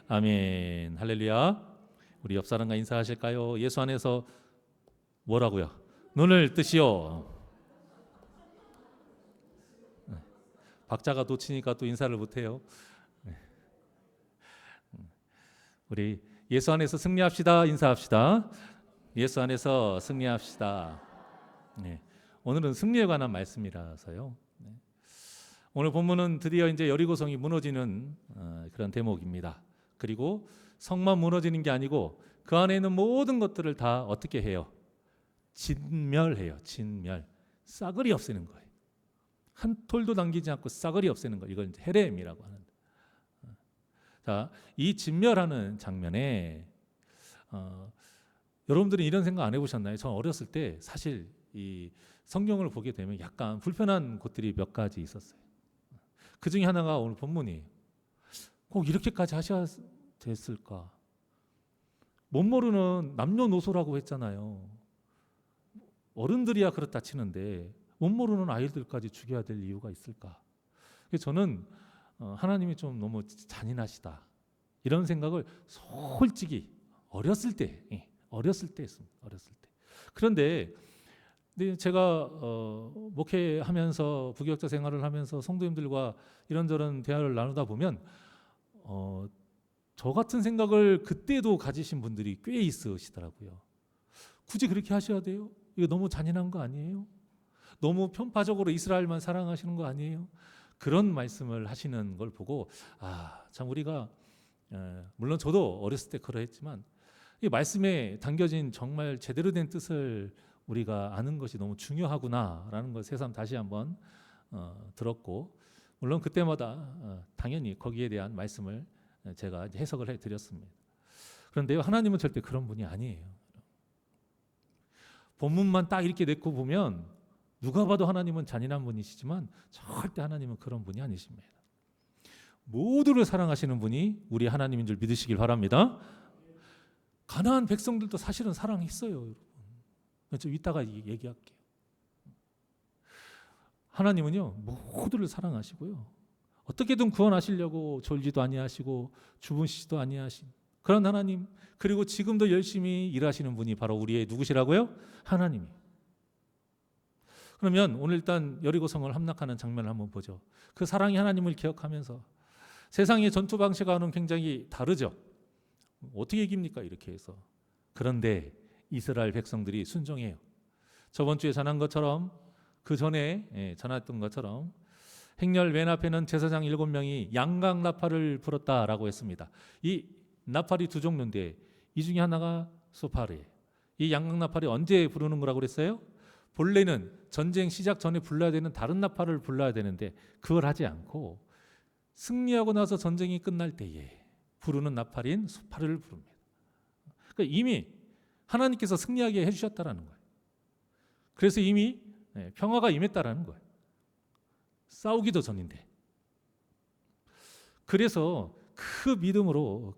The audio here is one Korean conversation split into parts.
아멘. 할렐루야. 우리 옆 사람과 인사하실까요? 예수 안에서 뭐라고요? 눈을 뜨시오. 박자가 놓치니까 또 인사를 못해요. 우리 예수 안에서 승리합시다. 인사합시다. 예수 안에서 승리합시다. 네. 오늘은 승리에 관한 말씀이라서요. 네. 오늘 본문은 드디어 이제 여리고성이 무너지는 그런 대목입니다. 그리고 성만 무너지는 게 아니고 그 안에 있는 모든 것들을 다 어떻게 해요? 진멸해요. 진멸. 싸그리 없애는 거예요. 한 톨도 남기지 않고 싸그리 없애는 거. 이걸 이제 헤렘이라고 하는데. 자, 이 진멸하는 장면에 여러분들은 이런 생각 안 해보셨나요? 저 어렸을 때 사실 이 성경을 보게 되면 약간 불편한 곳들이 몇 가지 있었어요. 그 중에 하나가 오늘 본문이에요. 꼭 이렇게까지 하셔야 됐을까? 못 모르는 남녀노소라고 했잖아요. 어른들이야 그렇다 치는데 못 모르는 아이들까지 죽여야 될 이유가 있을까? 저는 하나님이 좀 너무 잔인하시다 이런 생각을 솔직히 어렸을 때 했습니다. 어렸을 때. 그런데 제가 목회하면서 부교역자 생활을 하면서 성도님들과 이런저런 대화를 나누다 보면 저 같은 생각을 그때도 가지신 분들이 꽤 있으시더라고요. 굳이 그렇게 하셔야 돼요? 이거 너무 잔인한 거 아니에요? 너무 편파적으로 이스라엘만 사랑하시는 거 아니에요? 그런 말씀을 하시는 걸 보고 참 우리가 물론 저도 어렸을 때 그러했지만 이 말씀에 담겨진 정말 제대로 된 뜻을 우리가 아는 것이 너무 중요하구나라는 걸 새삼 다시 한번 들었고, 물론 그때마다 당연히 거기에 대한 말씀을 제가 해석을 해드렸습니다. 그런데요, 하나님은 절대 그런 분이 아니에요. 본문만 딱 이렇게 내고 보면 누가 봐도 하나님은 잔인한 분이시지만 절대 하나님은 그런 분이 아니십니다. 모두를 사랑하시는 분이 우리 하나님인 줄 믿으시길 바랍니다. 가나안 백성들도 사실은 사랑했어요, 여러분. 좀 이따가 얘기할게요. 하나님은요, 모두를 사랑하시고요, 어떻게든 구원하시려고 졸지도 아니하시고 주무시지도 아니하신 그런 하나님, 그리고 지금도 열심히 일하시는 분이 바로 우리의 누구시라고요? 하나님이. 그러면 오늘 일단 여리고성을 함락하는 장면을 한번 보죠. 그 사랑의 하나님을 기억하면서 세상의 전투 방식과는 굉장히 다르죠. 어떻게 이깁니까? 이렇게 해서. 그런데 이스라엘 백성들이 순종해요. 저번 주에 전한 것처럼, 그 전에 전했던 것처럼 행렬 맨 앞에는 제사장 7명이 양각 나팔을 불었다라고 했습니다. 이 나팔이 두 종류인데 이 중에 하나가 소파르예요. 이 양각 나팔이 언제 부르는 거라고 그랬어요? 본래는 전쟁 시작 전에 불러야 되는 다른 나팔을 불러야 되는데 그걸 하지 않고 승리하고 나서 전쟁이 끝날 때에 부르는 나팔인 소파르를 부릅니다. 그러니까 이미 하나님께서 승리하게 해주셨다라는 거예요. 그래서 이미 평화가 임했다라는 거예요. 싸우기도 전인데. 그래서 그 믿음으로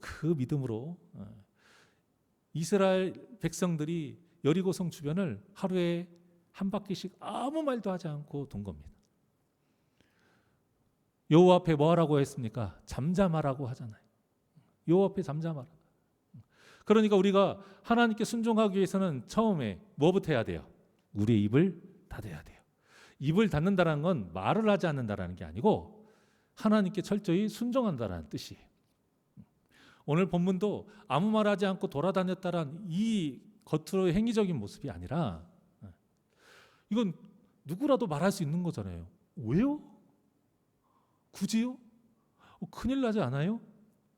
이스라엘 백성들이 여리고성 주변을 하루에 한 바퀴씩 아무 말도 하지 않고 돈 겁니다. 여호와 앞에 뭐 하라고 했습니까? 잠잠하라고 하잖아요. 여호와 앞에 잠잠하라. 그러니까 우리가 하나님께 순종하기 위해서는 처음에 뭐부터 해야 돼요? 우리의 입을 닫아야 돼요. 입을 닫는다는 건 말을 하지 않는다는 게 아니고 하나님께 철저히 순종한다는 뜻이에요. 오늘 본문도 아무 말 하지 않고 돌아다녔다란 이 겉으로 행위적인 모습이 아니라 이건 누구라도 말할 수 있는 거잖아요. 왜요? 굳이요? 큰일 나지 않아요?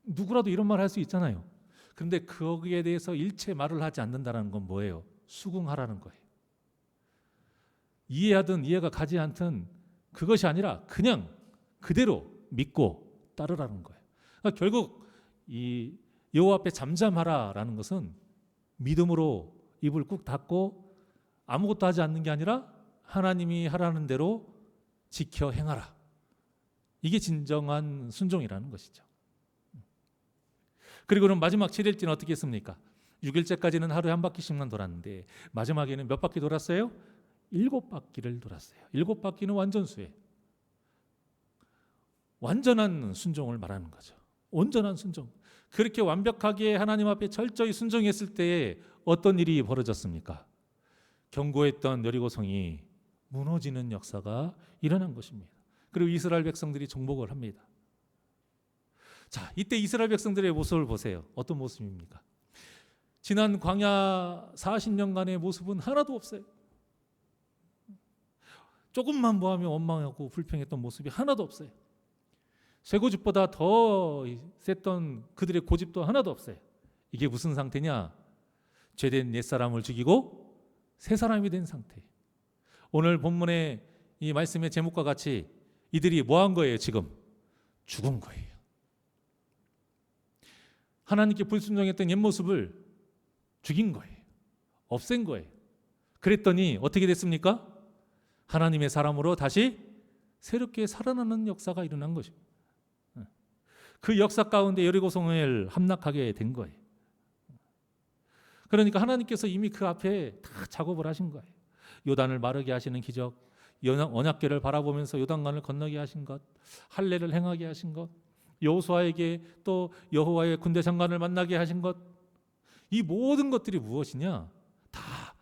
누구라도 이런 말 할 수 있잖아요. 그런데 거기에 대해서 일체 말을 하지 않는다는 건 뭐예요? 수긍하라는 거예요. 이해하든 이해가 가지 않든 그것이 아니라 그냥 그대로 믿고 따르라는 거예요. 그러니까 결국 이 여호와 앞에 잠잠하라라는 것은 믿음으로 입을 꾹 닫고 아무것도 하지 않는 게 아니라 하나님이 하라는 대로 지켜 행하라. 이게 진정한 순종이라는 것이죠. 그리고는 마지막 7일째는 어떻게 했습니까? 6일째까지는 하루에 한 바퀴씩만 돌았는데 마지막에는 몇 바퀴 돌았어요? 7바퀴를 돌았어요. 7바퀴는 완전수예요. 완전한 순종을 말하는 거죠. 온전한 순종. 그렇게 완벽하게 하나님 앞에 철저히 순종했을 때에 어떤 일이 벌어졌습니까? 견고했던 여리고성이 무너지는 역사가 일어난 것입니다. 그리고 이스라엘 백성들이 정복을 합니다. 자, 이때 이스라엘 백성들의 모습을 보세요. 어떤 모습입니까? 지난 광야 40년간의 모습은 하나도 없어요. 조금만 뭐하면 원망하고 불평했던 모습이 하나도 없어요. 쇠고집보다 더 셌던 그들의 고집도 하나도 없어요. 이게 무슨 상태냐? 죄된 옛사람을 죽이고 새 사람이 된 상태. 오늘 본문의 이 말씀의 제목과 같이 이들이 뭐 한 거예요? 지금 죽은 거예요. 하나님께 불순종했던 옛 모습을 죽인 거예요. 없앤 거예요. 그랬더니 어떻게 됐습니까? 하나님의 사람으로 다시 새롭게 살아나는 역사가 일어난 것입니다. 그 역사 가운데 여리고성을 함락하게 된 거예요. 그러니까 하나님께서 이미 그 앞에 다 작업을 하신 거예요. 요단을 마르게 하시는 기적, 언약궤를 바라보면서 요단강을 건너게 하신 것, 할례를 행하게 하신 것, 여호수아에게 또 여호와의 군대 장관을 만나게 하신 것, 이 모든 것들이 무엇이냐? 다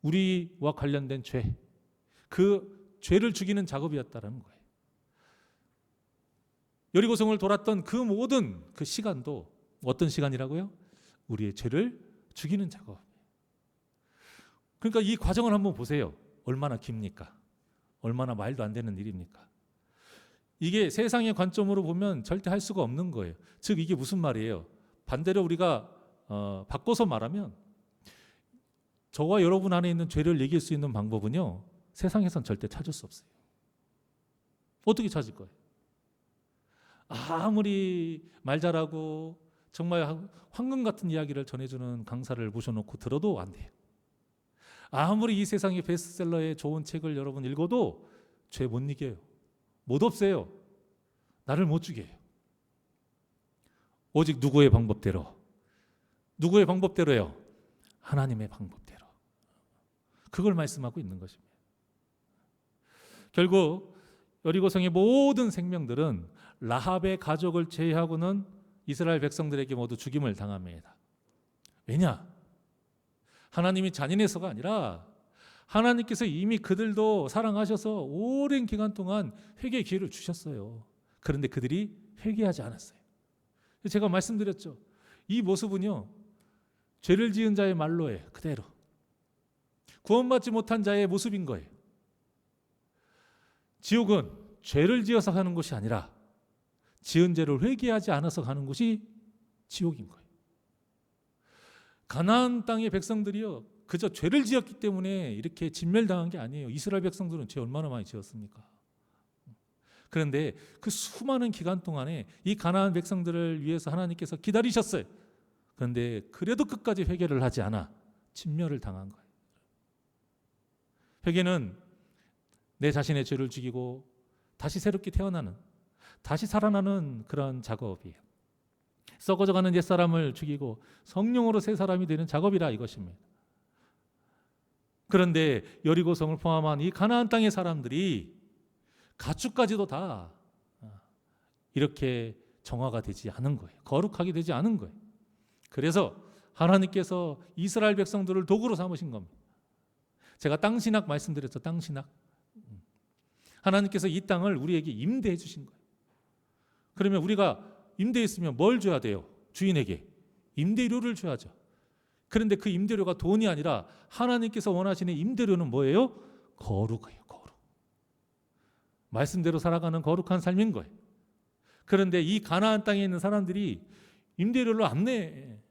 우리와 관련된 죄, 그 죄를 죽이는 작업이었다라는 거예요. 여리고성을 돌았던 그 모든 그 시간도 어떤 시간이라고요? 우리의 죄를 죽이는 작업. 그러니까 이 과정을 한번 보세요. 얼마나 깁니까? 얼마나 말도 안 되는 일입니까? 이게 세상의 관점으로 보면 절대 할 수가 없는 거예요. 즉 이게 무슨 말이에요? 반대로 우리가 바꿔서 말하면 저와 여러분 안에 있는 죄를 이길 수 있는 방법은요, 세상에선 절대 찾을 수 없어요. 어떻게 찾을 거예요? 아무리 말 잘하고 정말 황금 같은 이야기를 전해주는 강사를 모셔놓고 들어도 안 돼요. 아무리 이 세상의 베스트셀러의 좋은 책을 여러분 읽어도 죄 못 이겨요. 못 없애요. 나를 못 죽여요. 오직 누구의 방법대로? 누구의 방법대로요? 하나님의 방법대로. 그걸 말씀하고 있는 것입니다. 결국 여리고성의 모든 생명들은 라합의 가족을 제외하고는 이스라엘 백성들에게 모두 죽임을 당합니다. 왜냐? 하나님이 잔인해서가 아니라 하나님께서 이미 그들도 사랑하셔서 오랜 기간 동안 회개의 기회를 주셨어요. 그런데 그들이 회개하지 않았어요. 제가 말씀드렸죠. 이 모습은요, 죄를 지은 자의 말로예요. 그대로. 구원받지 못한 자의 모습인 거예요. 지옥은 죄를 지어서 가는 곳이 아니라 지은 죄를 회개하지 않아서 가는 곳이 지옥인 거예요. 가나안 땅의 백성들이요, 그저 죄를 지었기 때문에 이렇게 진멸당한 게 아니에요. 이스라엘 백성들은 죄 얼마나 많이 지었습니까? 그런데 그 수많은 기간 동안에 이 가나안 백성들을 위해서 하나님께서 기다리셨어요. 그런데 그래도 끝까지 회개를 하지 않아 진멸을 당한 거예요. 회개는 내 자신의 죄를 죽이고 다시 새롭게 태어나는, 다시 살아나는 그런 작업이에요. 썩어져가는 옛사람을 죽이고 성령으로 새 사람이 되는 작업이라 이것입니다. 그런데 여리고성을 포함한 이 가나안 땅의 사람들이 가축까지도 다 이렇게 정화가 되지 않은 거예요. 거룩하게 되지 않은 거예요. 그래서 하나님께서 이스라엘 백성들을 도구로 삼으신 겁니다. 제가 땅 신학 말씀드렸죠. 땅 신학. 하나님께서 이 땅을 우리에게 임대해 주신 거예요. 그러면 우리가 임대했으면 뭘 줘야 돼요? 주인에게 임대료를 줘야죠. 그런데 그 임대료가 돈이 아니라 하나님께서 원하시는 임대료는 뭐예요? 거룩이에요. 거룩. 말씀대로 살아가는 거룩한 삶인 거예요. 그런데 이 가나안 땅에 있는 사람들이 임대료를 안 내.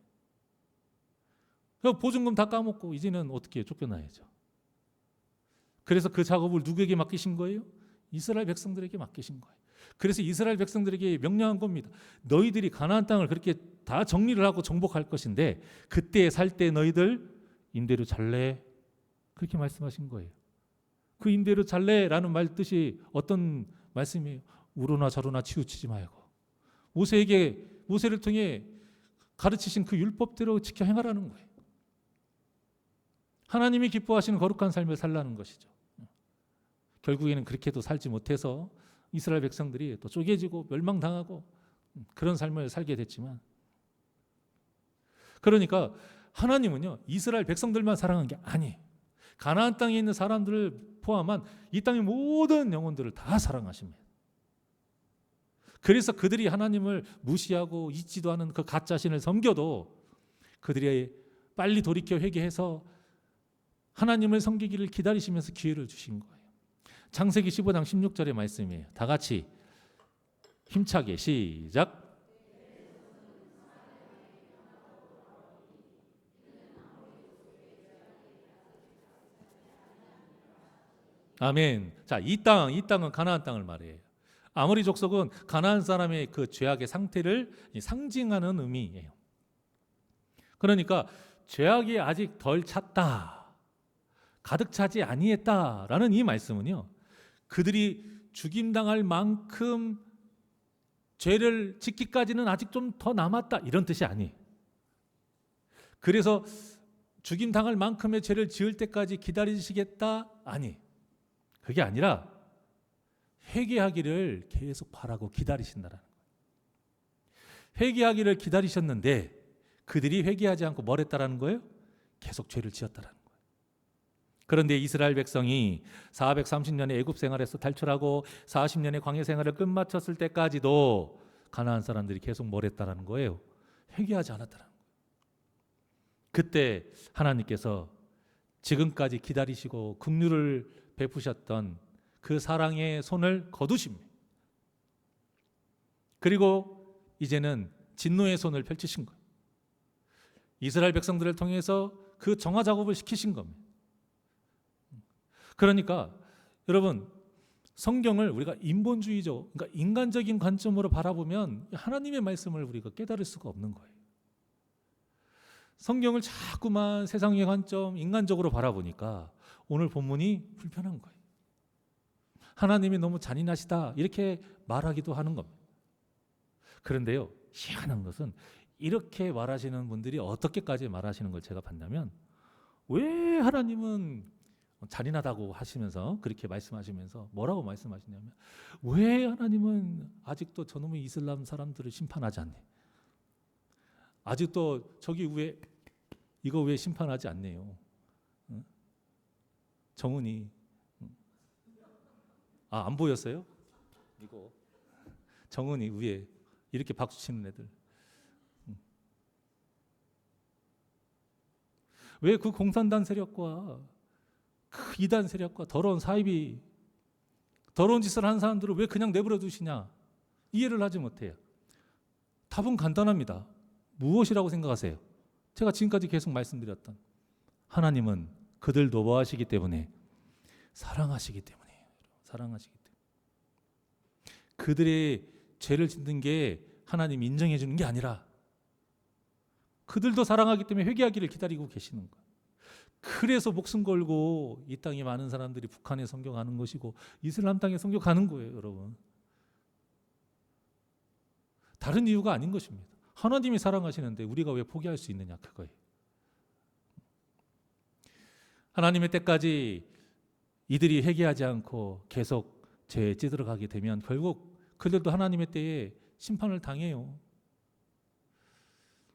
보증금 다 까먹고 이제는 어떻게 쫓겨나야죠. 그래서 그 작업을 누구에게 맡기신 거예요? 이스라엘 백성들에게 맡기신 거예요. 그래서 이스라엘 백성들에게 명령한 겁니다. 너희들이 가나안 땅을 그렇게 다 정리를 하고 정복할 것인데 그때 살 때 너희들 임대료 잘 내. 그렇게 말씀하신 거예요. 그 임대료 잘 내라는 말 뜻이 어떤 말씀이에요? 우로나 저로나 치우치지 말고 모세를 통해 가르치신 그 율법대로 지켜 행하라는 거예요. 하나님이 기뻐하시는 거룩한 삶을 살라는 것이죠. 결국에는 그렇게도 살지 못해서 이스라엘 백성들이 또 쪼개지고 멸망당하고 그런 삶을 살게 됐지만, 그러니까 하나님은요 이스라엘 백성들만 사랑한 게 아니에요. 가나안 땅에 있는 사람들을 포함한 이 땅의 모든 영혼들을 다 사랑하십니다. 그래서 그들이 하나님을 무시하고 잊지도 않은 그 가짜신을 섬겨도 그들이 빨리 돌이켜 회개해서 하나님을 섬기기를 기다리시면서 기회를 주신 거예요. 창세기 15장 16절의 말씀이에요. 다 같이 힘차게 시작. 아멘. 자, 이 땅은 가나안 땅을 말해요. 아모리 족속은 가나안 사람의 그 죄악의 상태를 상징하는 의미예요. 그러니까 죄악이 아직 덜 찼다, 가득 차지 아니했다라는 이 말씀은요, 그들이 죽임당할 만큼 죄를 짓기까지는 아직 좀 더 남았다 이런 뜻이 아니에요. 그래서 죽임당할 만큼의 죄를 지을 때까지 기다리시겠다 아니, 그게 아니라 회개하기를 계속 바라고 기다리신다라는 거예요. 회개하기를 기다리셨는데 그들이 회개하지 않고 뭘 했다라는 거예요? 계속 죄를 지었다라는 거예요. 그런데 이스라엘 백성이 430년의 애굽 생활에서 탈출하고 40년의 광야 생활을 끝마쳤을 때까지도 가나안 사람들이 계속 뭘 했다라는 거예요? 회개하지 않았다라는 거예요. 그때 하나님께서 지금까지 기다리시고 긍휼을 베푸셨던 그 사랑의 손을 거두십니다. 그리고 이제는 진노의 손을 펼치신 거예요. 이스라엘 백성들을 통해서 그 정화 작업을 시키신 겁니다. 그러니까 여러분, 성경을 우리가 인본주의적, 그러니까 인간적인 관점으로 바라보면 하나님의 말씀을 우리가 깨달을 수가 없는 거예요. 성경을 자꾸만 세상의 관점, 인간적으로 바라보니까 오늘 본문이 불편한 거예요. 하나님이 너무 잔인하시다 이렇게 말하기도 하는 겁니다. 그런데요, 희한한 것은 이렇게 말하시는 분들이 어떻게까지 말하시는 걸 제가 봤냐면, 왜 하나님은 잔인하다고 하시면서 그렇게 말씀하시면서 뭐라고 말씀하시냐면, 왜 하나님은 아직도 저놈의 이슬람 사람들을 심판하지 않네, 아직도 저기 왜 이거 왜 심판하지 않네요. 정은이 안 보였어요? 이거 정은이 위에 이렇게 박수 치는 애들, 왜 그 공산당 세력과 그 이단 세력과 더러운 사이비, 더러운 짓을 한 사람들을 왜 그냥 내버려 두시냐, 이해를 하지 못해요. 답은 간단합니다. 무엇이라고 생각하세요? 제가 지금까지 계속 말씀드렸던, 하나님은 그들도 뭐 하시기 때문에? 사랑하시기 때문이에요. 사랑하시기 때문에. 그들의 죄를 짓는 게 하나님 인정해 주는 게 아니라 그들도 사랑하기 때문에 회개하기를 기다리고 계시는 거예요. 그래서 목숨 걸고 이 땅에 많은 사람들이 북한에 선교 가는 것이고 이슬람 땅에 선교 가는 거예요, 여러분. 다른 이유가 아닌 것입니다. 하나님이 사랑하시는데 우리가 왜 포기할 수 있느냐, 그거예요. 하나님의 때까지 이들이 회개하지 않고 계속 죄에 찌들어가게 되면 결국 그들도 하나님의 때에 심판을 당해요.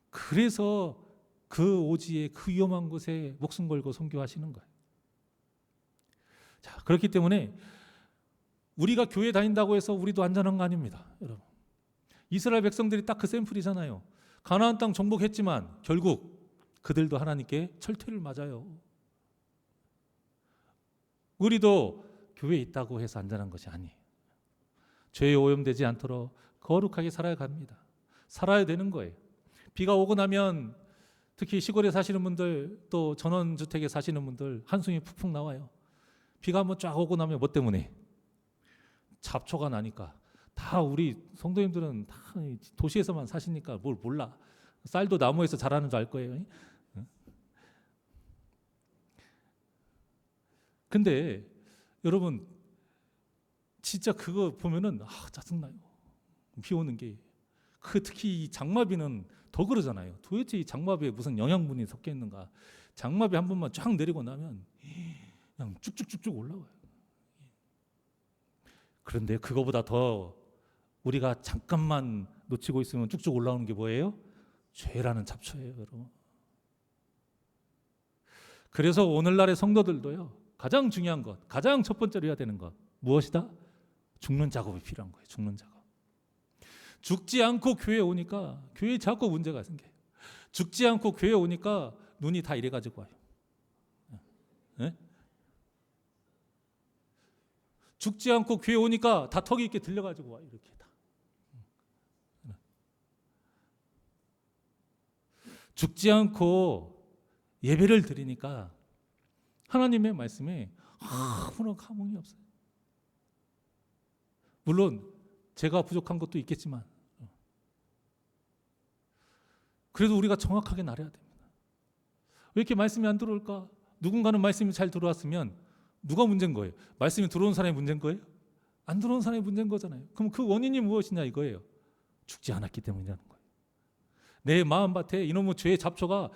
그래서 그 오지에, 그 위험한 곳에 목숨 걸고 선교하시는 거예요. 자, 그렇기 때문에 우리가 교회 다닌다고 해서 우리도 안전한 거 아닙니다, 여러분. 이스라엘 백성들이 딱 그 샘플이잖아요. 가나안 땅 정복했지만 결국 그들도 하나님께 철퇴를 맞아요. 우리도 교회에 있다고 해서 안전한 것이 아니에요. 죄에 오염되지 않도록 거룩하게 살아야 합니다. 살아야 되는 거예요. 비가 오고 나면 특히 시골에 사시는 분들, 또 전원주택에 사시는 분들 한숨이 푹푹 나와요. 비가 한번 쫙 오고 나면 뭐 때문에? 잡초가 나니까. 다 우리 성도님들은 다 도시에서만 사시니까 뭘 몰라. 쌀도 나무에서 자라는 줄 알 거예요. 근데 여러분, 진짜 그거 보면은 짜증나요. 비 오는 게. 특히 이 장마비는 더 그러잖아요. 도대체 이 장마비에 무슨 영양분이 섞여 있는가. 장마비 한 번만 쫙 내리고 나면 그냥 쭉쭉쭉쭉 올라와요. 그런데 그거보다 더 우리가 잠깐만 놓치고 있으면 쭉쭉 올라오는 게 뭐예요? 죄라는 잡초예요, 여러분. 그래서 오늘날의 성도들도요, 가장 중요한 것, 가장 첫 번째로 해야 되는 것 무엇이다? 죽는 작업이 필요한 거예요. 죽는 작업. 죽지 않고 교회에 오니까 교회에 자꾸 문제가 생겨요. 죽지 않고 교회에 오니까 눈이 다 이래가지고 와요. 네? 죽지 않고 교회에 오니까 다 턱이 이렇게 들려가지고 와요. 이렇게 다. 죽지 않고 예배를 드리니까 하나님의 말씀에 아무런 감흥이 없어요. 물론 제가 부족한 것도 있겠지만 그래도 우리가 정확하게 나눠야 됩니다. 왜 이렇게 말씀이 안 들어올까? 누군가는 말씀이 잘 들어왔으면 누가 문제인 거예요? 말씀이 들어온 사람이 문제인 거예요? 안 들어온 사람이 문제인 거잖아요. 그럼 그 원인이 무엇이냐 이거예요. 죽지 않았기 때문이라는 거예요. 내 마음밭에 이놈의 죄의 잡초가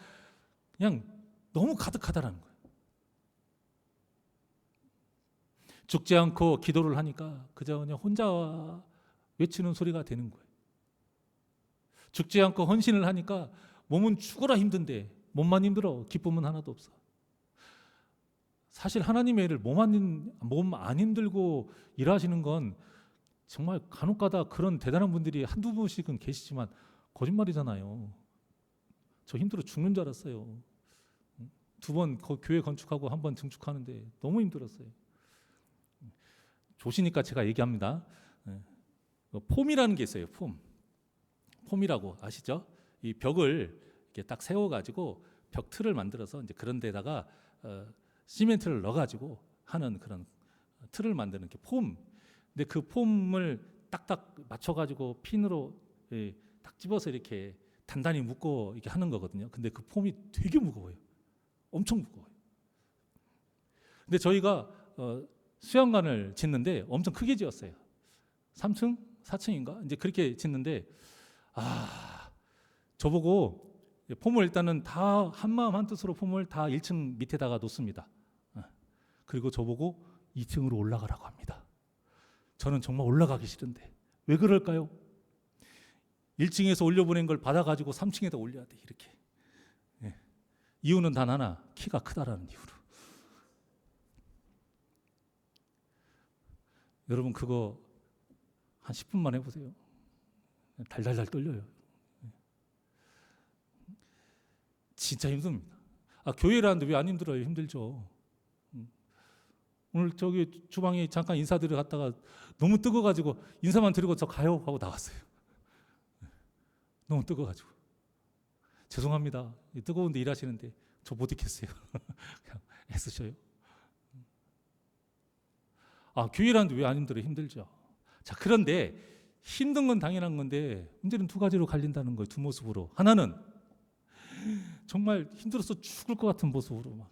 그냥 너무 가득하다라는 거예요. 죽지 않고 기도를 하니까 그저 그냥 혼자 외치는 소리가 되는 거예요. 죽지 않고 헌신을 하니까 몸은 죽어라 힘든데 몸만 힘들어 기쁨은 하나도 없어. 사실 하나님의 일을 몸 안 힘들고 일하시는 건 정말 간혹가다 그런 대단한 분들이 한두 분씩은 계시지만 거짓말이잖아요. 저 힘들어 죽는 줄 알았어요. 2번 교회 건축하고 1번 증축하는데 너무 힘들었어요. 조시니까 제가 얘기합니다. 폼이라는 게 있어요. 폼이라고 아시죠? 이 벽을 이렇게 딱 세워가지고 벽 틀을 만들어서 이제 그런 데다가 시멘트를 넣어가지고 하는 그런 틀을 만드는 게 폼. 근데 그 폼을 딱딱 맞춰가지고 핀으로 딱 집어서 이렇게 단단히 묶고 이렇게 하는 거거든요. 근데 그 폼이 되게 무거워요. 엄청 무거워요. 근데 저희가 수영관을 짓는데 엄청 크게 지었어요. 3층, 4층인가? 이제 그렇게 짓는데 저보고 폼을 일단은 다 한마음 한뜻으로 폼을 다 1층 밑에다가 놓습니다. 그리고 저보고 2층으로 올라가라고 합니다. 저는 정말 올라가기 싫은데 왜 그럴까요? 1층에서 올려보낸 걸 받아가지고 3층에다 올려야 돼 이렇게. 이유는 단 하나, 키가 크다라는 이유로. 여러분 그거 한 10분만 해보세요. 달달달 떨려요. 진짜 힘듭니다. 교회라는데 왜 안 힘들어요? 힘들죠. 오늘 저기 주방에 잠깐 인사드려 갔다가 너무 뜨거워가지고 인사만 드리고 저 가요 하고 나왔어요. 너무 뜨거워가지고 죄송합니다. 뜨거운데 일하시는데 저 못 있겠어요. 그냥 애쓰셔요. 교회라는데 왜 안 힘들어요? 힘들죠. 자, 그런데 힘든 건 당연한 건데 문제는 2가지로 갈린다는 거예요. 2 모습으로. 하나는 정말 힘들어서 죽을 것 같은 모습으로 막.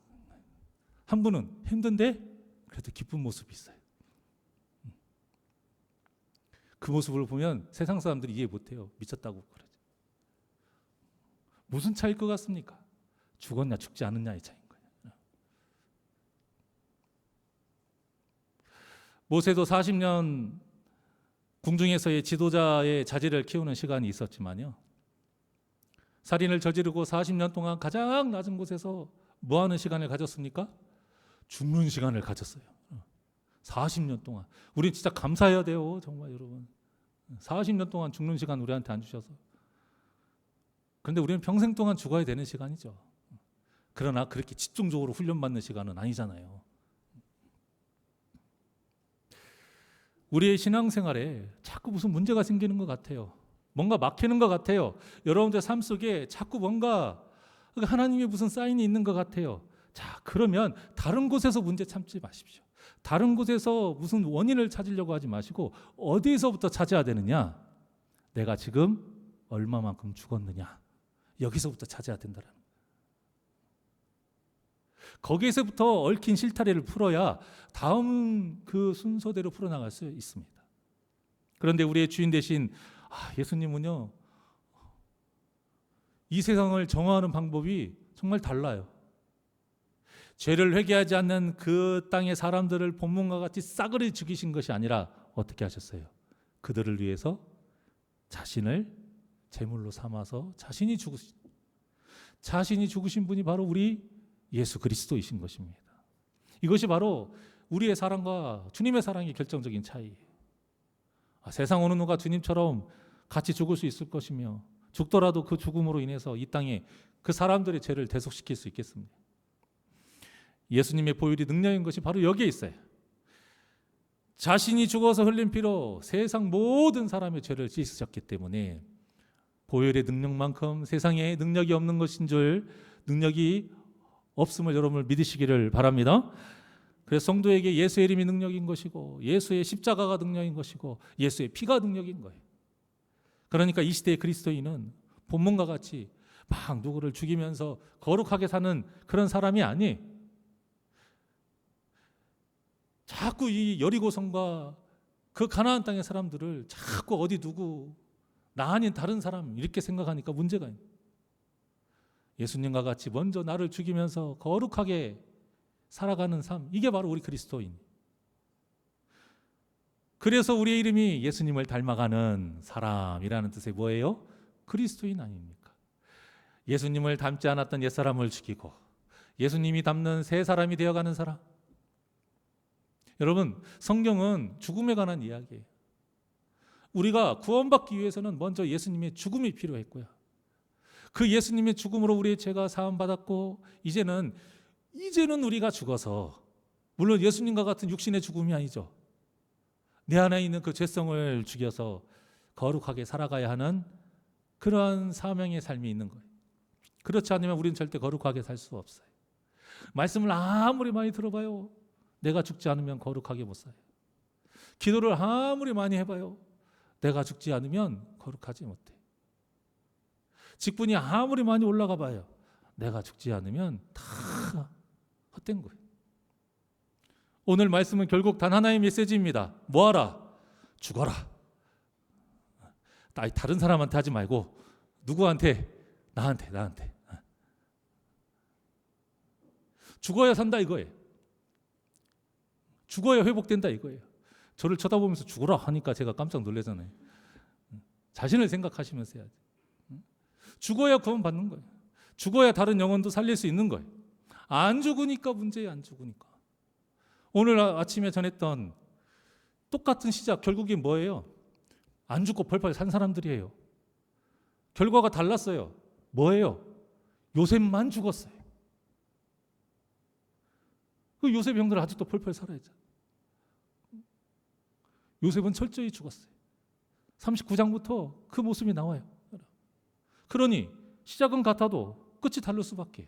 한 분은 힘든데 그래도 기쁜 모습이 있어요. 그 모습을 보면 세상 사람들이 이해 못해요. 미쳤다고 그러죠. 무슨 차이일 것 같습니까? 죽었냐 죽지 않았냐의 차이인 거예요. 모세도 40년 궁중에서의 지도자의 자질을 키우는 시간이 있었지만요. 살인을 저지르고 40년 동안 가장 낮은 곳에서 뭐 하는 시간을 가졌습니까? 죽는 시간을 가졌어요. 40년 동안. 우린 진짜 감사해야 돼요. 정말 여러분. 40년 동안 죽는 시간 우리한테 안 주셔서. 그런데 우리는 평생 동안 죽어야 되는 시간이죠. 그러나 그렇게 집중적으로 훈련받는 시간은 아니잖아요. 우리의 신앙생활에 자꾸 무슨 문제가 생기는 것 같아요. 뭔가 막히는 것 같아요. 여러분들 삶 속에 자꾸 뭔가 하나님의 무슨 사인이 있는 것 같아요. 자, 그러면 다른 곳에서 문제 참지 마십시오. 다른 곳에서 무슨 원인을 찾으려고 하지 마시고 어디에서부터 찾아야 되느냐? 내가 지금 얼마만큼 죽었느냐? 여기서부터 찾아야 된다는 거예요. 거기에서부터 얽힌 실타래를 풀어야 다음 그 순서대로 풀어나갈 수 있습니다. 그런데 우리의 주인 대신 예수님은요, 이 세상을 정화하는 방법이 정말 달라요. 죄를 회개하지 않는 그 땅의 사람들을 본문과 같이 싸그리 죽이신 것이 아니라 어떻게 하셨어요? 그들을 위해서 자신을 제물로 삼아서 자신이 죽으신 분이 바로 우리 예수 그리스도이신 것입니다. 이것이 바로 우리의 사랑과 주님의 사랑의 결정적인 차이예요. 세상 어느 누가 주님처럼 같이 죽을 수 있을 것이며 죽더라도 그 죽음으로 인해서 이 땅에 그 사람들의 죄를 대속시킬 수 있겠습니다. 예수님의 보혈이 능력인 것이 바로 여기에 있어요. 자신이 죽어서 흘린 피로 세상 모든 사람의 죄를 씻으셨기 때문에 보혈의 능력만큼 세상에 능력이 없는 것인 줄, 능력이 없음을 여러분을 믿으시기를 바랍니다. 그래서 성도에게 예수의 이름이 능력인 것이고 예수의 십자가가 능력인 것이고 예수의 피가 능력인 거예요. 그러니까 이 시대의 그리스도인은 본문과 같이 막 누구를 죽이면서 거룩하게 사는 그런 사람이 아니에요. 자꾸 이 여리고성과 그 가나안 땅의 사람들을 자꾸 어디 누구 나 아닌 다른 사람 이렇게 생각하니까 문제가 있는 거예요. 예수님과 같이 먼저 나를 죽이면서 거룩하게 살아가는 삶, 이게 바로 우리 그리스도인. 그래서 우리의 이름이 예수님을 닮아가는 사람이라는 뜻의 뭐예요? 그리스도인 아닙니까? 예수님을 닮지 않았던 옛사람을 죽이고 예수님이 닮는 새 사람이 되어가는 사람. 여러분, 성경은 죽음에 관한 이야기예요. 우리가 구원받기 위해서는 먼저 예수님의 죽음이 필요했고요. 그 예수님의 죽음으로 우리의 죄가 사함받았고 이제는 우리가 죽어서, 물론 예수님과 같은 육신의 죽음이 아니죠. 내 안에 있는 그 죄성을 죽여서 거룩하게 살아가야 하는 그러한 사명의 삶이 있는 거예요. 그렇지 않으면 우리는 절대 거룩하게 살 수 없어요. 말씀을 아무리 많이 들어봐요, 내가 죽지 않으면 거룩하게 못 살아요. 기도를 아무리 많이 해봐요, 내가 죽지 않으면 거룩하지 못해. 직분이 아무리 많이 올라가 봐요, 내가 죽지 않으면 다 헛된 거예요. 오늘 말씀은 결국 단 하나의 메시지입니다. 뭐하라? 죽어라. 다른 사람한테 하지 말고 누구한테? 나한테. 죽어야 산다 이거예요. 죽어야 회복된다 이거예요. 저를 쳐다보면서 죽어라 하니까 제가 깜짝 놀라잖아요. 자신을 생각하시면서 해야지. 죽어야 구원받는 거예요. 죽어야 다른 영혼도 살릴 수 있는 거예요. 안 죽으니까 문제예요. 안 죽으니까. 오늘 아침에 전했던 똑같은 시작, 결국이 뭐예요? 안 죽고 벌벌 산 사람들이에요. 결과가 달랐어요. 뭐예요? 요셉만 죽었어요. 그 요셉 형들 아직도 펄펄 살아야죠. 요셉은 철저히 죽었어요. 39장부터 그 모습이 나와요. 그러니 시작은 같아도 끝이 다를 수밖에요.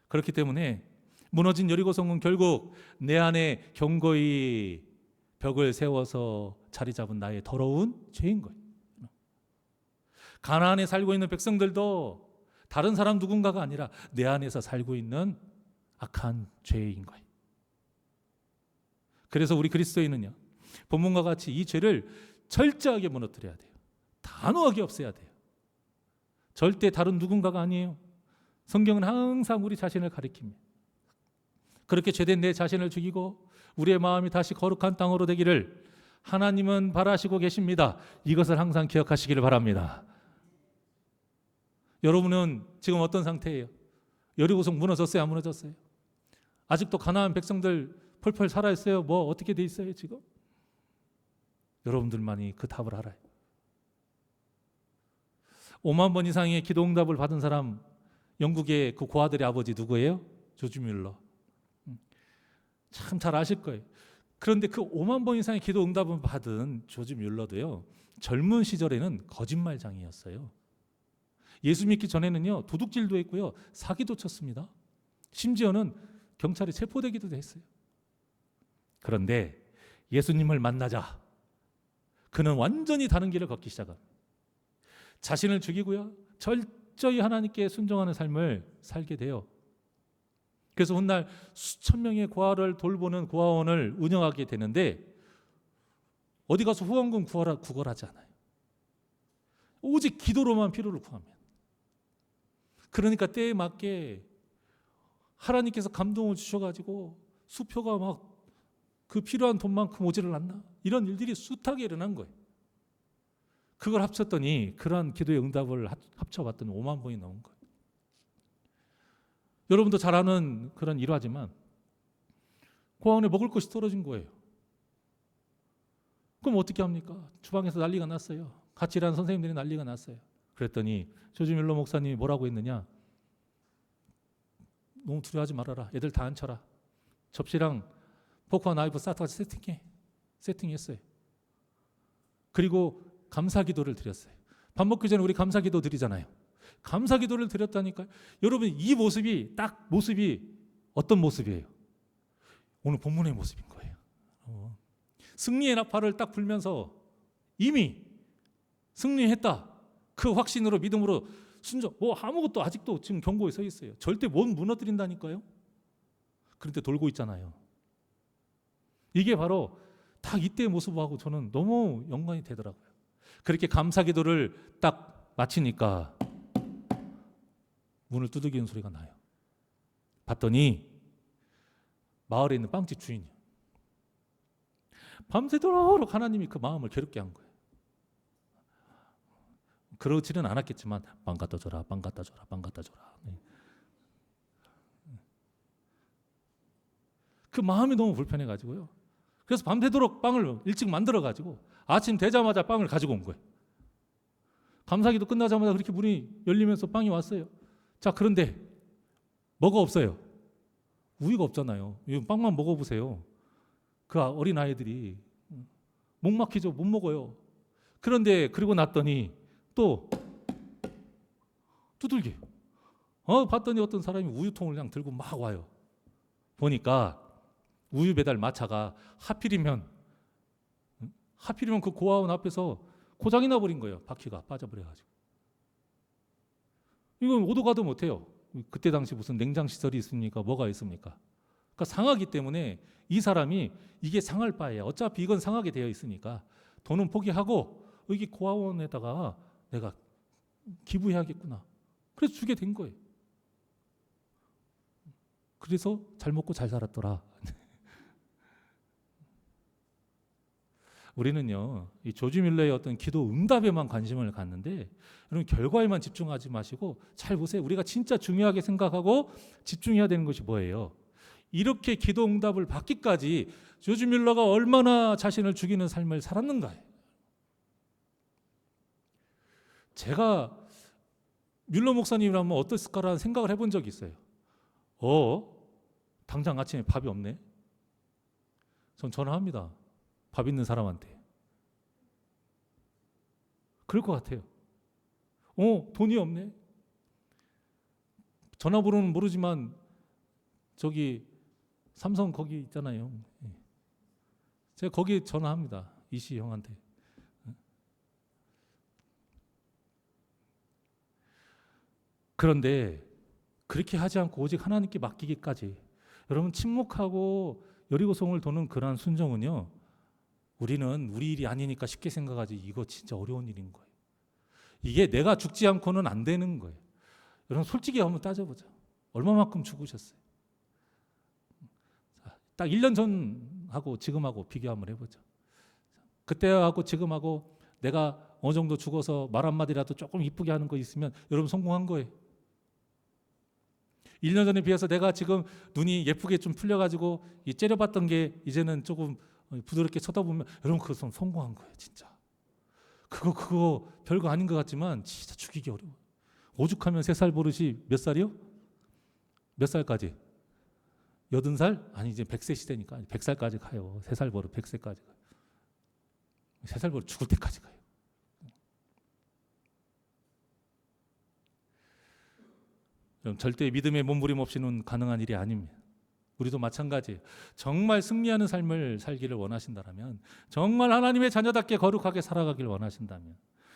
그렇기 때문에 무너진 여리고성은 결국 내 안에 경고히 벽을 세워서 자리 잡은 나의 더러운 죄인 거예요. 가나안에 살고 있는 백성들도 다른 사람 누군가가 아니라 내 안에서 살고 있는 악한 죄인 거예요. 그래서 우리 그리스도인은요, 본문과 같이 이 죄를 철저하게 무너뜨려야 돼요. 단호하게 없애야 돼요. 절대 다른 누군가가 아니에요. 성경은 항상 우리 자신을 가리킵니다. 그렇게 죄된 내 자신을 죽이고 우리의 마음이 다시 거룩한 땅으로 되기를 하나님은 바라시고 계십니다. 이것을 항상 기억하시기를 바랍니다. 여러분은 지금 어떤 상태예요? 여리고성 무너졌어요? 안 무너졌어요? 아직도 가나안 백성들 펄펄 살아있어요? 뭐 어떻게 돼 있어요 지금? 여러분들만이 그 답을 알아요. 5만 번 이상의 기도 응답을 받은 사람, 영국의 그 고아들의 아버지 누구예요? 조지 뮬러. 참 잘 아실 거예요. 그런데 그 5만 번 이상의 기도 응답을 받은 조지 뮬러도요, 젊은 시절에는 거짓말장이었어요. 예수 믿기 전에는요, 도둑질도 했고요, 사기도 쳤습니다. 심지어는 경찰에 체포되기도 했어요. 그런데 예수님을 만나자 그는 완전히 다른 길을 걷기 시작합니다. 자신을 죽이고요, 철저히 하나님께 순종하는 삶을 살게 돼요. 그래서 훗날 수천 명의 고아를 돌보는 고아원을 운영하게 되는데 어디 가서 후원금 구걸하지 않아요. 오직 기도로만 필요를 구합니다. 그러니까 때에 맞게 하나님께서 감동을 주셔가지고 수표가 막 그 필요한 돈만큼 오지를 않나, 이런 일들이 숱하게 일어난 거예요. 그걸 합쳤더니 그러한 기도의 응답을 합쳐봤더니 5만 번이 넘은 거예요. 여러분도 잘 아는 그런 일화지만 그 안에 먹을 것이 떨어진 거예요. 그럼 어떻게 합니까? 주방에서 난리가 났어요. 같이 일하는 선생님들이 난리가 났어요. 그랬더니 조지 밀러 목사님이 뭐라고 했느냐? 너무 두려워하지 말아라. 애들 다 앉혀라. 접시랑 포크와 나이프 싹다 세팅했어요. 그리고 감사기도를 드렸어요. 밥 먹기 전에 우리 감사기도 드리잖아요. 감사기도를 드렸다니까요. 여러분 이 모습이 딱 모습이 어떤 모습이에요? 오늘 본문의 모습인 거예요. 승리의 나팔을 딱 불면서 이미 승리했다. 그 확신으로 믿음으로 순종. 아무것도 아직도 지금 경고에 서 있어요. 절대 못 무너뜨린다니까요. 그런데 돌고 있잖아요. 이게 바로 딱 이때의 모습하고 저는 너무 연관이 되더라고요. 그렇게 감사기도를 딱 마치니까 문을 두들기는 소리가 나요. 봤더니 마을에 있는 빵집 주인이요. 밤새도록 하나님이 그 마음을 괴롭게 한 거예요. 그러지는 않았겠지만 빵 갖다 줘라, 빵 갖다 줘라, 빵 갖다 줘라. 그 마음이 너무 불편해가지고요. 그래서 밤새도록 빵을 일찍 만들어가지고 아침 되자마자 빵을 가지고 온 거예요. 감사기도 끝나자마자 그렇게 문이 열리면서 빵이 왔어요. 자, 그런데 뭐가 없어요? 우유가 없잖아요. 빵만 먹어보세요. 그 어린 아이들이 목 막히죠. 못 먹어요. 그런데 그리고 났더니 또 두들기. 봤더니 어떤 사람이 우유통을 그냥 들고 막 와요. 보니까 우유 배달 마차가 하필이면 그 고아원 앞에서 고장이 나버린 거예요. 바퀴가 빠져버려가지고. 이건 오도 가도 못해요. 그때 당시 무슨 냉장시설이 있습니까? 뭐가 있습니까? 그러니까 상하기 때문에 이 사람이 이게 상할 바에야. 어차피 이건 상하게 되어 있으니까 돈은 포기하고 여기 고아원에다가 내가 기부해야겠구나. 그래서 주게 된 거예요. 그래서 잘 먹고 잘 살았더라. 우리는요, 이 조지 밀러의 어떤 기도 응답에만 관심을 갖는데, 여러분 결과에만 집중하지 마시고 잘 보세요. 우리가 진짜 중요하게 생각하고 집중해야 되는 것이 뭐예요? 이렇게 기도 응답을 받기까지 조지 밀러가 얼마나 자신을 죽이는 삶을 살았는가요? 제가 밀러 목사님이라면 어땠을까라는 생각을 해본 적이 있어요. 당장 아침에 밥이 없네. 전 전화합니다. 밥 있는 사람한테. 그럴 것 같아요. 돈이 없네. 전화번호는 모르지만 저기 삼성 거기 있잖아요. 제가 거기 전화합니다. 이씨 형한테. 그런데 그렇게 하지 않고 오직 하나님께 맡기기까지, 여러분 침묵하고 여리고성을 도는 그러한 순종은요, 우리는 우리 일이 아니니까 쉽게 생각하지 이거 진짜 어려운 일인 거예요. 이게 내가 죽지 않고는 안 되는 거예요. 여러분 솔직히 한번 따져보자. 얼마만큼 죽으셨어요? 딱 1년 전하고 지금하고 비교 한번 해보죠. 그때하고 지금하고 내가 어느 정도 죽어서 말 한마디라도 조금 이쁘게 하는 거 있으면 여러분 성공한 거예요. 1년 전에 비해서 내가 지금 눈이 예쁘게 좀 풀려가지고 이 째려봤던 게 이제는 조금 부드럽게 쳐다보면 여러분 그것은 성공한 거예요. 진짜 그거 별거 아닌 것 같지만 진짜 죽이기 어려워. 오죽하면 3살 버릇이 몇 살이요? 몇 살까지? 80살? 아니 이제 100세 시대니까 100살까지 가요. 3살 버릇 100세까지 가요. 3살 버릇 죽을 때까지 가요. 절대 믿음의 몸부림 없이는 가능한 일이 아닙니다. 우리도 마찬가지예요. 정말 승리하는 삶을 살기를 원하신다면, 정말 하나님의 자녀답게 거룩하게 살아가기를 원하신다면,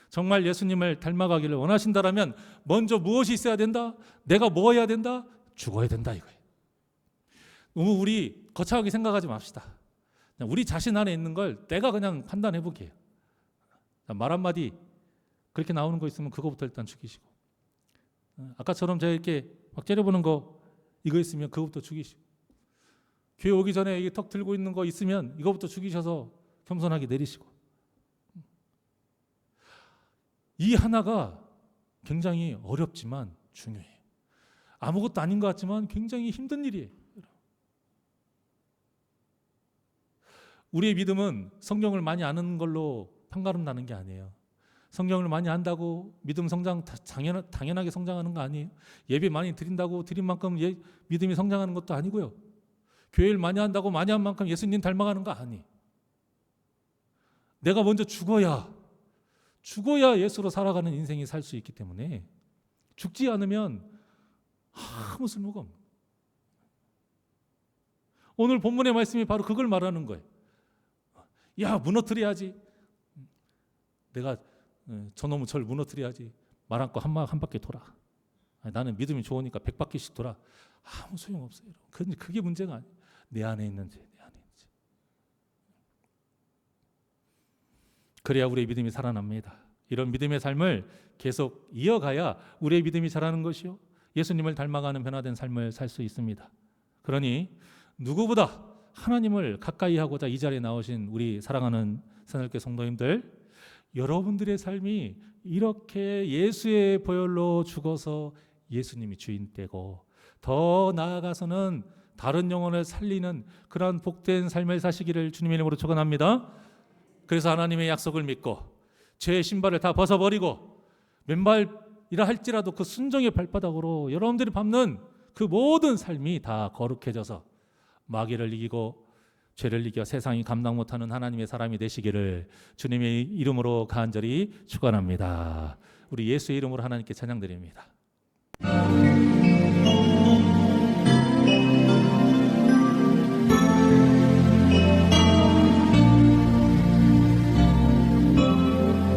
정말 예수님을 닮아가기를 원하신다면 먼저 무엇이 있어야 된다? 내가 뭐 해야 된다? 죽어야 된다 이거예요. 너무 우리 거창하게 생각하지 맙시다. 우리 자신 안에 있는 걸 내가 그냥 판단해 보게요. 말 한마디 그렇게 나오는 거 있으면 그거부터 일단 죽이시고, 아까처럼 제가 이렇게 막 째려보는 거 이거 있으면 그거부터 죽이시고, 교회 오기 전에 이게 턱 들고 있는 거 있으면 이거부터 죽이셔서 겸손하게 내리시고, 이 하나가 굉장히 어렵지만 중요해요. 아무것도 아닌 것 같지만 굉장히 힘든 일이에요. 우리의 믿음은 성경을 많이 아는 걸로 판가름 나는 게 아니에요. 성경을 많이 안다고 믿음 성장 당연하게 성장하는 거 아니에요. 예배 많이 드린다고 드린 만큼 믿음이 성장하는 것도 아니고요. 교회를 많이 한다고 많이 한 만큼 예수님 닮아가는 거 아니에요. 내가 먼저 죽어야 예수로 살아가는 인생이 살 수 있기 때문에 죽지 않으면 아무 쓸모가 없는 거예요. 오늘 본문의 말씀이 바로 그걸 말하는 거예요. 야, 무너뜨려야지. 내가 저놈의 절 무너뜨려야지. 말 않고 한 바퀴 돌아. 나는 믿음이 좋으니까 100바퀴씩 돌아. 아무 소용없어요. 그게 문제가 아니에요. 내 안에 있는지. 그래야 우리의 믿음이 살아납니다. 이런 믿음의 삶을 계속 이어가야 우리의 믿음이 자라는 것이요, 예수님을 닮아가는 변화된 삶을 살 수 있습니다. 그러니 누구보다 하나님을 가까이 하고자 이 자리에 나오신 우리 사랑하는 새날개 성도님들, 여러분들의 삶이 이렇게 예수의 보혈로 죽어서 예수님이 주인 되고 더 나아가서는 다른 영혼을 살리는 그러한 복된 삶을 사시기를 주님의 이름으로 축원합니다. 그래서 하나님의 약속을 믿고 죄의 신발을 다 벗어버리고 맨발이라 할지라도 그 순종의 발바닥으로 여러분들이 밟는 그 모든 삶이 다 거룩해져서 마귀를 이기고 죄를 이겨 세상이 감당 못하는 하나님의 사람이 되시기를 주님의 이름으로 간절히 축원합니다. 우리 예수의 이름으로 하나님께 찬양드립니다.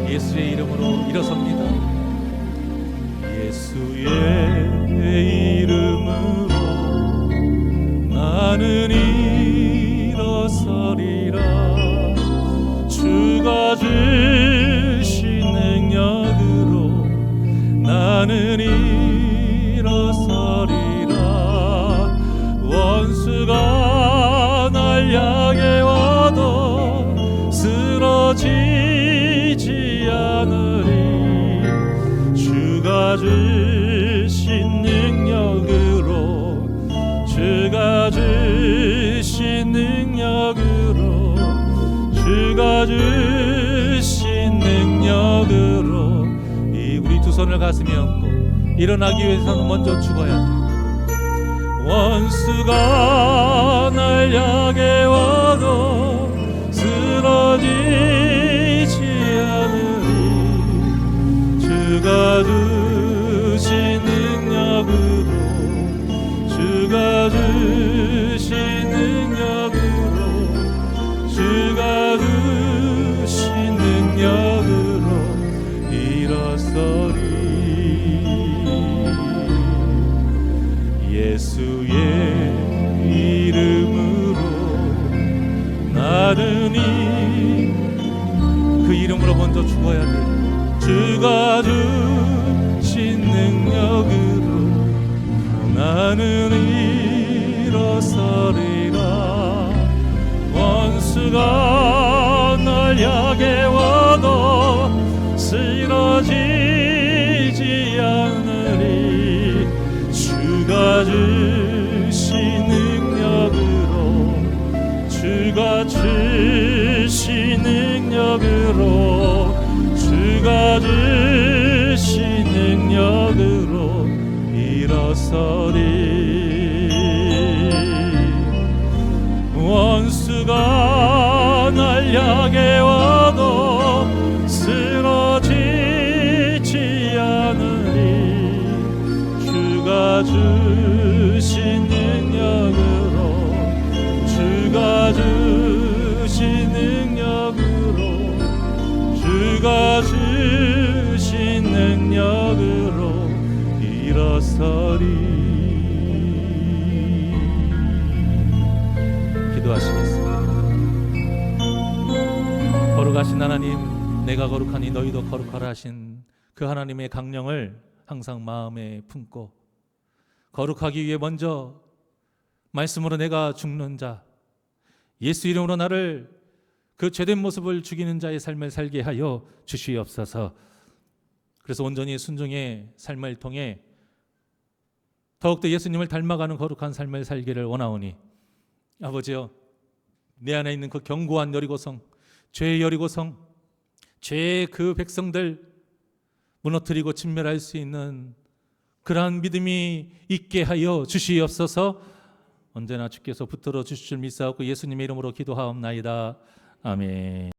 예수의 이름으로 일어섭니다. 예수의 이름으로 나는 일어서리라. 주가 주신 능력으로 나는 일어서리라. 원수가 날 향해 와도 쓰러지지 않으리. 주가 주신 능력으로, 주가 주신 능력으로, 주가 주신 능력으로. 우리 두 손을 가슴에 얹고 일어나기 위해서는 먼저 죽어야 돼. 원수가 날 향해 와도 쓰러지지 않으리. 주가 주신 능력으로, 주가 주신 능력으로, 주가 주신 능력으로 일어서리. 예수의 이름으로 나는 그 이름으로 먼저 죽어야 돼. 주가 주신 능력으로 나는 일어서리라. 원수가 날 향해 와도 쓰러지지 않으리. 주가 주신 능력으로, 주가 주신 능력으로, 주가 주신 능력으로 일어서리. 원수가 날 향해 와도 쓰러지지 않으리. 주가 주신 능력으로, 주가 주신 능력으로, 주가 주신 능력으로 일어서리. 기도하시겠습니다. 거룩하신 하나님, 내가 거룩하니 너희도 거룩하라 하신 그 하나님의 강령을 항상 마음에 품고 거룩하기 위해 먼저 말씀으로 내가 죽는 자, 예수 이름으로 나를 그 죄된 모습을 죽이는 자의 삶을 살게 하여 주시옵소서. 그래서 온전히 순종의 삶을 통해 더욱더 예수님을 닮아가는 거룩한 삶을 살기를 원하오니 아버지여, 내 안에 있는 그 견고한 여리고성, 죄의 여리고성, 죄의 그 백성들 무너뜨리고 진멸할 수 있는 그러한 믿음이 있게 하여 주시옵소서. 언제나 주께서 붙들어 주실 줄 믿사옵고 예수님의 이름으로 기도하옵나이다. 아멘.